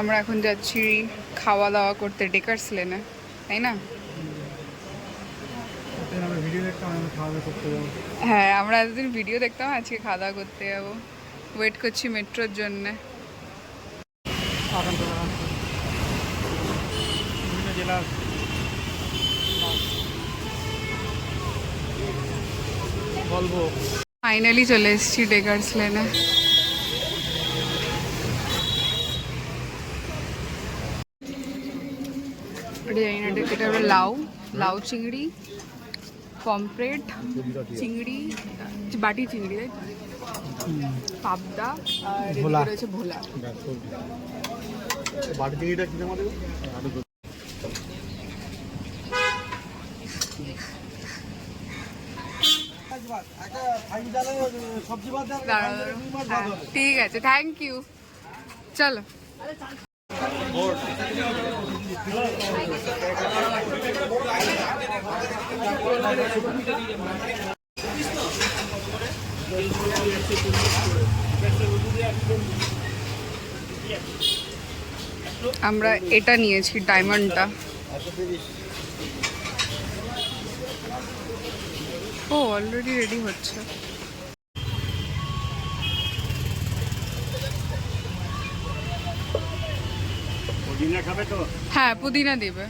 আমরা এখন যাচ্ছি খাওয়া দাওয়া করতে ডেকার্স লেনে, তাই না? হ্যাঁ, আমরা এতদিন ভিডিও দেখতাম, আজকে খাওয়া দাওয়া করতে যাবো। ওয়েট করছি মেট্রোর জন্যে। ফাইনালি চলে এসেছি ডেকার্স লেনে। এটা হলো লাউ, লাউ চিংড়ি, পমফ্রেট, চিংড়ি, বাটি চিংড়ি, পাবদা, আর এদিকে রয়েছে ভোলা। বাটি চিংড়িটা কি দাম দেবো? ঠিক আছে, থ্যাংক ইউ। চলো। আমরা এটা নিয়েছি, ডায়মন্ডটা। ও অলরেডি রেডি হচ্ছে। পুদিনা খাবে তো? হ্যাঁ, পুদিনা দিবে।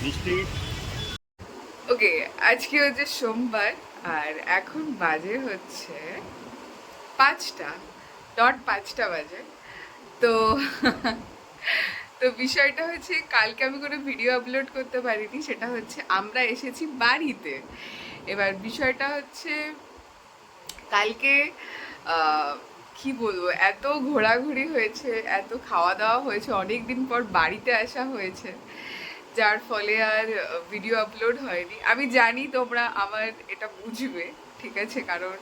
মিষ্টি। ওকে, আজকে হচ্ছে সোমবার আর এখন বাজে হচ্ছে 5টা বাজে। তো তো বিষয়টা হচ্ছে, কালকে আমি কোনো ভিডিও আপলোড করতে পারিনি, সেটা হচ্ছে আমরা এসেছি বাড়িতে। এবার বিষয়টা হচ্ছে কালকে কি বলবো, এত ঘোরাঘুরি হয়েছে, এত খাওয়া দাওয়া হয়েছে, অনেক দিন পর বাড়িতে আসা হয়েছে, যার ফলে আর ভিডিও আপলোড হয়নি। আমি জানি তোমরা আমার এটা বুঝবে, ঠিক আছে, কারণ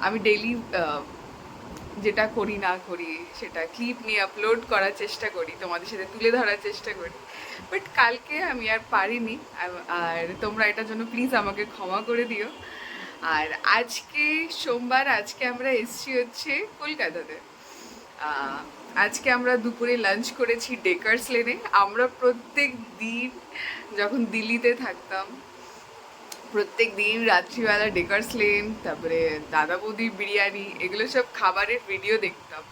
আমি ডেইলি যেটা করি না করি সেটা ক্লিপ নিয়ে আপলোড করার চেষ্টা করি, তোমাদের সাথে তুলে ধরার চেষ্টা করি, বাট কালকে আমি আর পারিনি। আর তোমরা এটার জন্য প্লিজ আমাকে ক্ষমা করে দিও। আর আজকে সোমবার, আজকে আমরা এসছি হচ্ছে কলকাতাতে। আজকে আমরা দুপুরে লাঞ্চ করেছি ডেকার্স লেনে। আমরা প্রত্যেক দিন যখন দিল্লিতে থাকতাম, প্রত্যেক দিন রাত্রিবেলা ডেকার্স লেন, তারপরে দাদা বৌদির বিরিয়ানি, এগুলো সব খাবারের ভিডিও দেখতাম,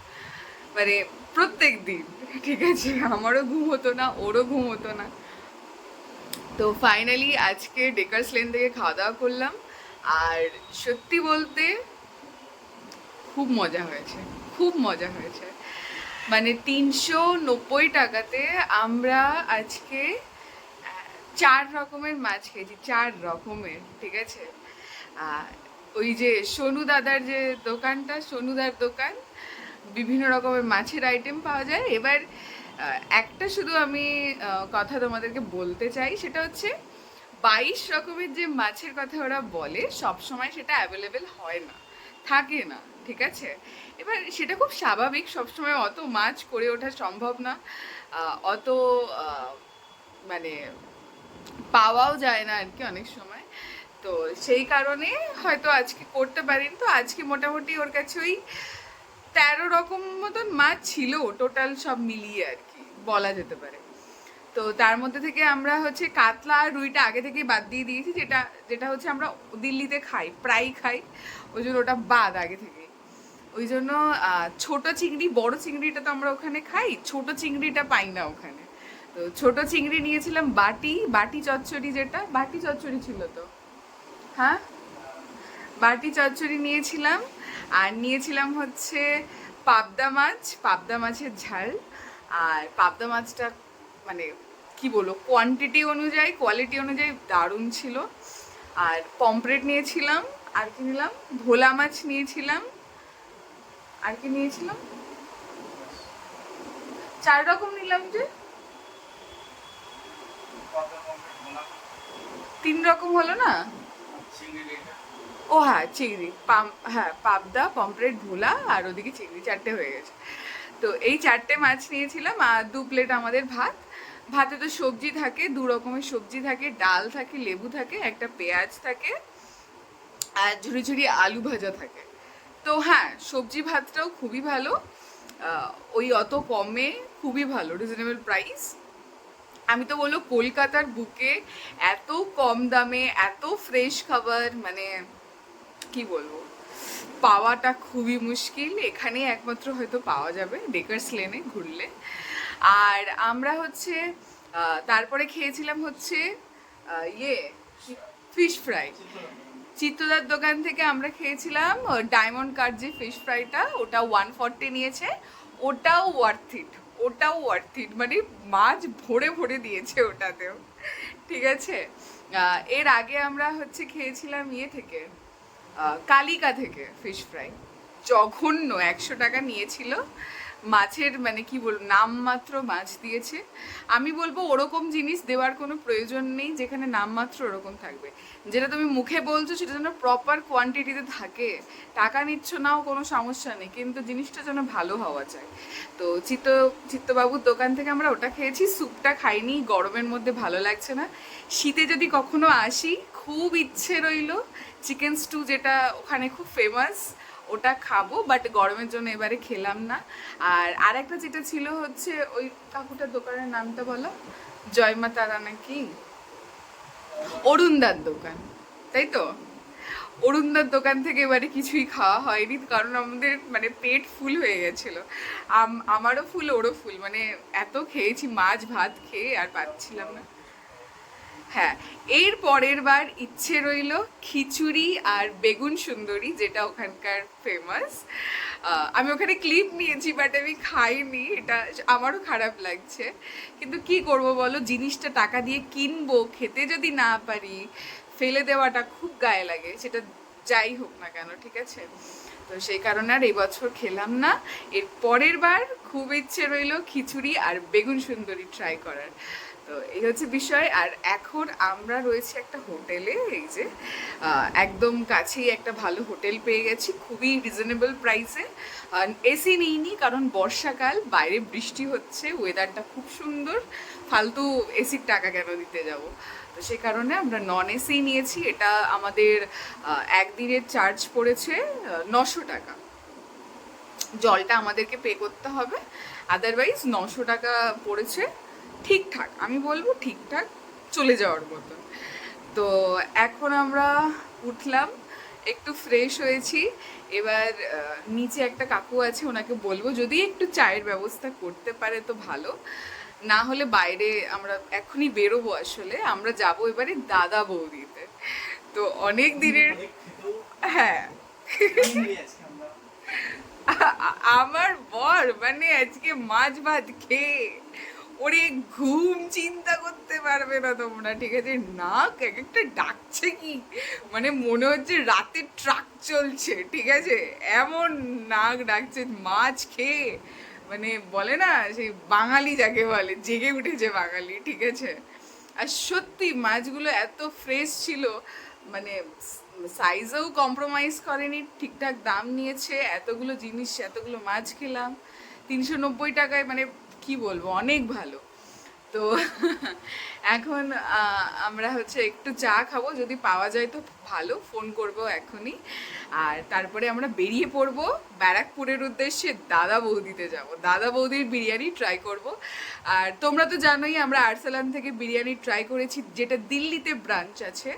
মানে প্রত্যেক দিন, ঠিক আছে। আমারও ঘুম হতো না, ওরও ঘুম হতো না। তো ফাইনালি আজকে ডেকার্স লেন থেকে খাওয়া দাওয়া করলাম, আর সত্যি বলতে খুব মজা হয়েছে, খুব মজা হয়েছে। মানে 390 টাকাতে আমরা আজকে 4 রকমের মাছ খেয়েছি, 4 রকমের, ঠিক আছে। ওই যে সোনু দাদার যে দোকানটা, সোনুদার দোকান, বিভিন্ন রকমের মাছের আইটেম পাওয়া যায়। এবার একটা শুধু আমি কথা তোমাদেরকে বলতে চাই, সেটা হচ্ছে 22 রকমের যে মাছের কথা ওরা বলে, সব সময় সেটা অ্যাভেলেবেল হয় না, থাকে না, ঠিক আছে। এবার সেটা খুব স্বাভাবিক, সবসময় অত মাছ করে ওঠা সম্ভব না, অত মানে পাওয়াও যায় না আর কি অনেক সময়। তো সেই কারণে হয়তো আজকে করতে পারিনি। তো আজকে মোটামুটি ওর কাছে ওই 13 রকম মতন মাছ ছিল টোটাল, সব মিলিয়ে আর কি বলা যেতে পারে। তো তার মধ্যে থেকে আমরা হচ্ছে কাতলা আর রুইটা আগে থেকেই বাদ দিয়ে দিয়েছি, যেটা যেটা হচ্ছে আমরা দিল্লিতে খাই, প্রায় খাই, ওই জন্য ওটা বাদ আগে থেকে। ওই জন্য ছোট চিংড়ি, বড় চিংড়িটা তো আমরা ওখানে খাই, ছোট চিংড়িটা পাই না ওখানে। তো ছোট চিংড়ি নিয়েছিলাম, বাটি বাটি চচ্চড়ি, যেটা বাটি চচ্চড়ি ছিল তো, হ্যাঁ, বাটি চচ্চড়ি নিয়েছিলাম। আর নিয়েছিলাম হচ্ছে পাবদা মাছ, পাবদা মাছের ঝাল। আর পাবদা মাছটা মানে কি বলবো, কোয়ান্টিটি অনুযায়ী, কোয়ালিটি অনুযায়ী দারুণ ছিল। আর পমফ্রেট নিয়েছিলাম, আর কি নিলাম, ভোলা মাছ নিয়েছিলাম, আর কি নিয়েছিলাম, 4 রকম নিলাম, যে 3 রকম হলো না। ও হ্যাঁ, চিংড়ি, হ্যাঁ, পাবদা, পমফ্রেট, ভোলা, আর ওদিকে চিংড়ি, 4টে হয়ে গেছে। তো এই 4টে মাছ নিয়েছিলাম, আর 2 প্লেট আমাদের ভাত। ভাতে তো সবজি থাকে, 2 রকমের সবজি থাকে, ডাল থাকে, লেবু থাকে, একটা পেঁয়াজ থাকে, আর ঝুড়ি ঝুড়ি আলু ভাজা থাকে। তো হ্যাঁ, সবজি ভাতটাও খুবই ভালো, ওই অত কমে খুবই ভালো, রিজনেবল প্রাইস। আমি তো বলবো কলকাতার বুকে এত কম দামে এত ফ্রেশ খাবার মানে কি বলবো, পাওয়াটা খুবই মুশকিল। এখানে একমাত্র হয়তো পাওয়া যাবে ডেকার্স লেনে ঘুরলে। আর আমরা হচ্ছে তারপরে খেয়েছিলাম হচ্ছে ইয়ে ফিশ ফ্রাই। চিত্তদার দোকান থেকে আমরা খেয়েছিলাম ডায়মন্ড কাট যে ফিশ ফ্রাইটা, ওটা 140 নিয়েছে। ওটাও ওয়ার্থ ইট, ওটাও ওয়ার্থ ইট, মানে মাছ ভরে ভরে দিয়েছে ওটাতেও, ঠিক আছে। এর আগে আমরা হচ্ছে খেয়েছিলাম ইয়ে থেকে, কালিকা থেকে ফিশ ফ্রাই, জঘন্য, 100 টাকা নিয়েছিল। মাছের মানে কি বলবো, নামমাত্র মাছ দিয়েছে। আমি বলবো ওরকম জিনিস দেওয়ার কোনো প্রয়োজন নেই যেখানে নামমাত্র ওরকম থাকবে। যেটা তুমি মুখে বলছো সেটা যেন প্রপার কোয়ান্টিটিতে থাকে। টাকা নিচ্ছ নাও, কোনো সমস্যা নেই, কিন্তু জিনিসটা যেন ভালো হওয়া চাই। তো চিত্তবাবুর দোকান থেকে আমরা ওটা খেয়েছি। স্যুপটা খাইনি, গরমের মধ্যে ভালো লাগছে না। শীতে যদি কখনো আসি, খুব ইচ্ছে রইলো চিকেন স্টু, যেটা ওখানে খুব ফেমাস, ওটা খাবো, বাট গরমের জন্য এবারে খেলাম না। আর আরেকটা যেটা ছিল হচ্ছে ওই কাকুটার দোকানের নামটা বলো, জয়মা তারা নাকি, অরুণদার দোকান, তাই তো। অরুণদার দোকান থেকে এবারে কিছুই খাওয়া হয়নি, কারণ আমাদের মানে পেট ফুল হয়ে গেছিলো। আমারও ফুল, ওরও ফুল, মানে এত খেয়েছি মাছ ভাত খেয়ে আর পাচ্ছিলাম না। হ্যাঁ, এর পরের বার ইচ্ছে রইল খিচুড়ি আর বেগুন সুন্দরী, যেটা ওখানকার ফেমাস। আমি ওখানে ক্লিপ নিয়েছি, বাট আমি খাইনি, এটা আমারও খারাপ লাগছে। কিন্তু কি করব বলো, জিনিসটা টাকা দিয়ে কিনবো, খেতে যদি না পারি, ফেলে দেওয়াটা খুব গায়ে লাগে, সেটা যাই হোক না কেন, ঠিক আছে। তো সেই কারণে আর এই বছর খেলাম না। এর পরের বার খুব ইচ্ছে রইল খিচুড়ি আর বেগুন সুন্দরী ট্রাই করার। তো এই হচ্ছে বিষয়। আর এখন আমরা রয়েছি একটা হোটেলে, এই যে একদম কাছেই একটা ভালো হোটেল পেয়ে গেছি খুবই রিজনেবল প্রাইসে। এসি নিইনি, কারণ বর্ষাকাল, বাইরে বৃষ্টি হচ্ছে, ওয়েদারটা খুব সুন্দর, ফালতু এসির টাকা কেন দিতে যাব। তো সে কারণে আমরা নন এসি নিয়েছি। এটা আমাদের একদিনের চার্জ পড়েছে 900 টাকা। জলটা আমাদেরকে পে করতে হবে, আদারওয়াইজ 900 টাকা পড়েছে। ঠিকঠাক, আমি বলবো ঠিকঠাক, চলে যাওয়ার মতন। তো এখন আমরা উঠলাম, একটু ফ্রেশ হয়েছি। এবার নিচে একটা কাকু আছে, ওনাকে বলবো যদি একটু চায়ের ব্যবস্থা করতে পারে তো ভালো, না হলে বাইরে আমরা এখনই বেরোবো। আসলে আমরা যাব এবারে দাদা বৌদিতে। তো অনেক দিনের, হ্যাঁ, আমার বর মানে আজকে মাছ ভাত খেয়ে ওরে ঘুম চিন্তা করতে পারবে না তোমরা, ঠিক আছে। নাক এক একটা ডাকছে, কি মানে মনে হচ্ছে রাতে ট্রাক চলছে, ঠিক আছে, এমন নাক ডাকছে মাছ খেয়ে। মানে বলে না সেই বাঙালি যাকে বলে, জেগে উঠেছে বাঙালি, ঠিক আছে। আর সত্যি মাছগুলো এত ফ্রেশ ছিল, মানে সাইজেও কম্প্রোমাইজ করেনি, ঠিকঠাক দাম নিয়েছে। এতগুলো জিনিস, এতগুলো মাছ খেলাম 390 টাকায়, মানে কি বলবো, অনেক ভালো। তো এখন আমরা হচ্ছে একটু চা খাবো, যদি পাওয়া যায় তো ভালো, ফোন করবো এখনই। আর তারপরে আমরা বেরিয়ে পড়বো ব্যারাকপুরের উদ্দেশ্যে, দাদা বৌদিতে যাব, দাদা বৌদির বিরিয়ানি ট্রাই করব। আর তোমরা তো জানোই আমরা আরসালান থেকে বিরিয়ানি ট্রাই করেছি, যেটা দিল্লিতে ব্রাঞ্চ আছে।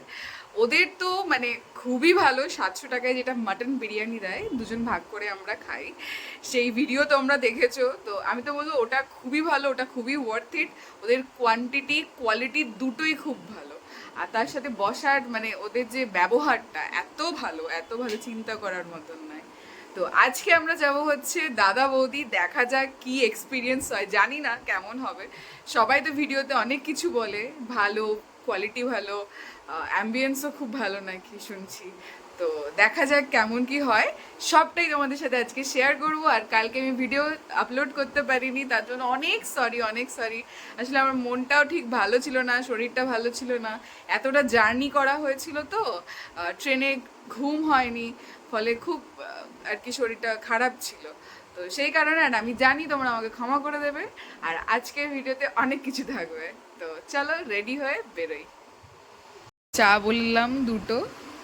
ওদের তো মানে খুবই ভালো, 700 টাকায় যেটা মাটন বিরিয়ানি দেয়, দুজন ভাগ করে আমরা খাই, সেই ভিডিও তোমরা দেখেছো। তো আমি তো বলবো ওটা খুবই ভালো, ওটা খুবই ওয়ার্থ ইট। ওদের কোয়ান্টিটি কোয়ালিটি দুটোই খুব ভালো। আর তার সাথে বসার মানে ওদের যে ব্যবহারটা এত ভালো, এত ভালো, চিন্তা করার মতন নয়। তো আজকে আমরা যাব হচ্ছে দাদা বৌদি, দেখা যাক কি এক্সপিরিয়েন্স হয়, জানি না কেমন হবে। সবাই তো ভিডিওতে অনেক কিছু বলে, ভালো, কোয়ালিটি ভালো, অ্যাম্বিয়েন্সও খুব ভালো নাকি শুনছি। তো দেখা যাক কেমন কি হয়, সবটাই তোমাদের সাথে আজকে শেয়ার করবো। আর কালকে আমি ভিডিও আপলোড করতে পারিনি, তার জন্য অনেক সরি, অনেক সরি। আসলে আমার মনটাও ঠিক ভালো ছিল না, শরীরটা ভালো ছিল না, এতটা জার্নি করা হয়েছিল, তো ট্রেনে ঘুম হয়নি, ফলে খুব আর কি শরীরটা খারাপ ছিল। তো তো সেই কারণে আর আমি জানি তোমরা আমাকে ক্ষমা করে দেবে, আর আজকের ভিডিওতে অনেক কিছু থাকবে। তো চলো রেডি হয়ে বেরোই। চা বললাম দুটো,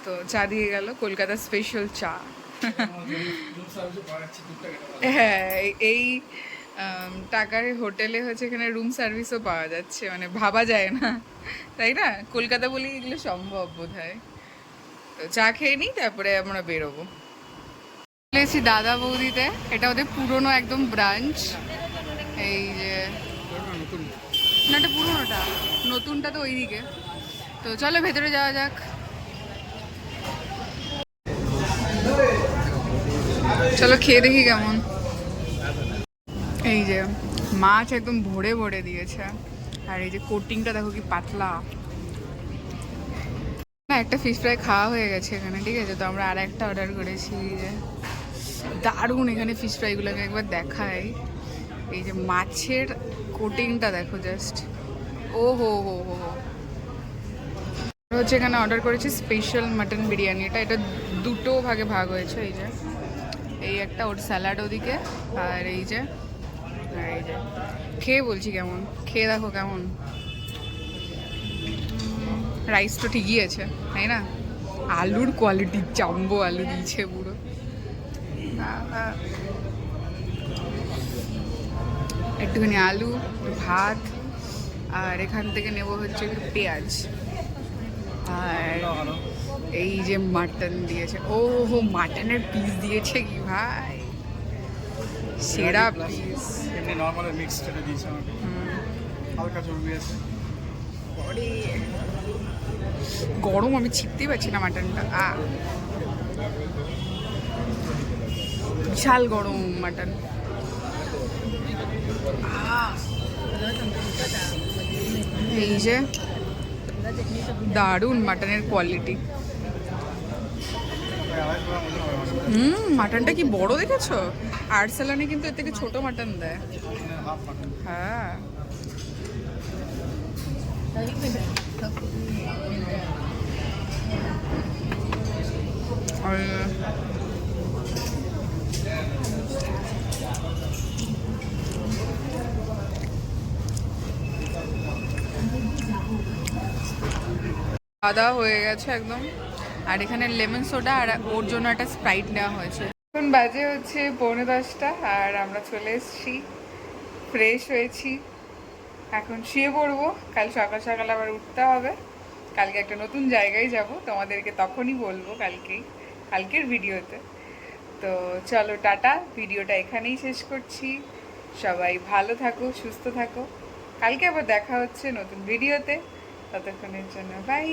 তো চা দিয়ে গেল কলকাতা স্পেশাল চা। হ্যাঁ, এই টাকার হোটেলে হচ্ছে এখানে রুম সার্ভিসও পাওয়া যাচ্ছে, মানে ভাবা যায় না, তাই না? কলকাতা বলেই এগুলো সম্ভব বোধ হয়। তো চা খেয়ে নিই, তারপরে আমরা বেরোবো। চলে এসেছি দাদা বৌদিতে, এটা ওদের পুরনো একদম ব্রাঞ্চ। এই যে না, এটা পুরোনোটা, নতুনটা তো ওইদিকে। তো চলো ভেতরে যাওয়া যাক। চলো খেয়ে দেখি কেমন। এই যে মাছ একদম ভরে ভরে দিয়েছে, আর এই যে কোটিংটা দেখো কি পাতলা। না, একটা ফিশ ফ্রাই খাওয়া হয়ে গেছে এখানে, ঠিক আছে? তো আমরা আর একটা অর্ডার করেছি। এই যে দারুণ এখানে ফিশ ফ্রাইগুলোকে একবার দেখাই। এই যে মাছের কোটিংটা দেখো জাস্ট, ও হো হো হো হো। হচ্ছে এখানে অর্ডার করেছি স্পেশাল মাটন বিরিয়ানি। এটা দুটো ভাগে ভাগ হয়েছে। এই যে এই একটা, ওর স্যালাড ওদিকে, আর এই যে খেয়ে বলছি কেমন, খেয়ে দেখো কেমন। রাইস তো ঠিকই আছে, তাই না? আলুর কোয়ালিটি জাম্বো আলু দিয়েছে পুরো। একটুখানি আলু, ভাত, আর এখান থেকে নেব হচ্ছে একটু পেঁয়াজ, আর এই যে মাটন দিয়েছে। ও হো, মাটনের পিস দিয়েছে কি ভাই, সেরা পিস। এমনি নরমাল মিক্স করে দিয়েছে আমাকে, হালকা চর্বি আছে। গরম, আমি ছিপতেই পারছি না মাটনটা। বিশাল গরম মাটন। এই যে দারুণ মাটনের কোয়ালিটি। মাটনটা কি বড় দেখেছো? আর্সেলানে কিন্তু এর থেকে ছোট মাটন দেয়। হ্যাঁ, আর খাওয়া দাওয়া হয়ে গেছে একদম। আর এখানে লেমন সোডা আর ওর জন্য একটা স্প্রাইট নেওয়া হয়েছে। এখন বাজে হচ্ছে 9:45, আর আমরা চলে এসেছি, ফ্রেশ হয়েছি, এখন শুয়ে পড়বো। কাল সকাল সকাল আবার উঠতে হবে, কালকে একটা নতুন জায়গায় যাব, তোমাদেরকে তখনই বলবো, কালকের ভিডিওতে। তো চলো টাটা, ভিডিওটা এখানেই শেষ করছি। সবাই ভালো থাকো, সুস্থ থাকো, কালকে আবার দেখা হচ্ছে নতুন ভিডিওতে। ততক্ষণের জন্য বাই।